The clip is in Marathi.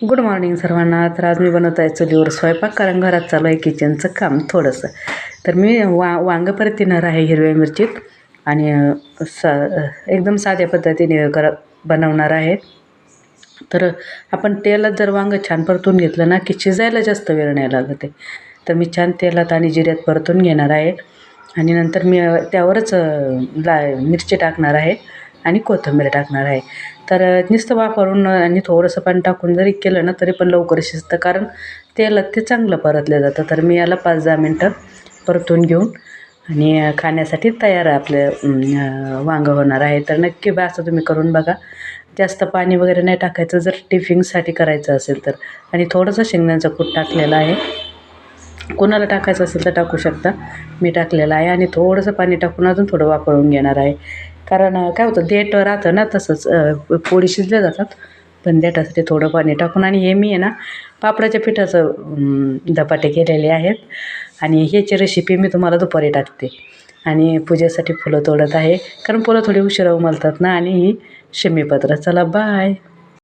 गुड मॉर्निंग सर्वांना. तर आज मी बनवत आहे चुलीवर स्वयंपाक, कारण घरात चालू आहे किचनचं काम थोडंसं. तर मी वांगं परतीणार आहे हिरव्या मिरचीत आणि एकदम साध्या पद्धतीने बनवणार आहे. तर आपण तेलात जर वांगं छान परतून घेतलं ना की शिजायला जास्त वेळ नाही लागत आहे. तर मी छान तेलात आणि जिऱ्यात परतून घेणार आहे आणि नंतर मी त्यावरच मिरची टाकणार आहे आणि कोथिंबीर टाकणार आहे. तर नुसतं वापरून आणि थोडंसं पाणी टाकून जरी केलं ना तरी पण लवकर शिजतं, कारण तेलात ते चांगलं परतलं जातं. तर मी याला 5-10 मिनटं परतून घेऊन आणि खाण्यासाठी तयार आपलं वांगं होणार आहे. तर नक्की असं तुम्ही करून बघा. जास्त पाणी वगैरे नाही टाकायचं जर टिफिनसाठी करायचं असेल तर. आणि थोडंसं शेंगदाण्याचं कूट टाकलेलं आहे. कोणाला टाकायचं असेल तर टाकू शकता. मी टाकलेलं आहे आणि थोडंसं पाणी टाकून अजून थोडं वापरून घेणार आहे. कारण काय होतं, देठ राहतं ना, तसंच पोळी शिजल्या जातात, पण देठासाठी थोडं पाणी टाकून. आणि हे मी आहे ना पापडाच्या पिठाचं धपाटे केलेले आहेत आणि ह्याची रेसिपी मी तुम्हाला दुपारी टाकते. आणि पूजेसाठी फुलं तोडत आहे, कारण फुलं थोडी उशिरा उमलतात ना. आणि ही शमीपत्र. चला बाय.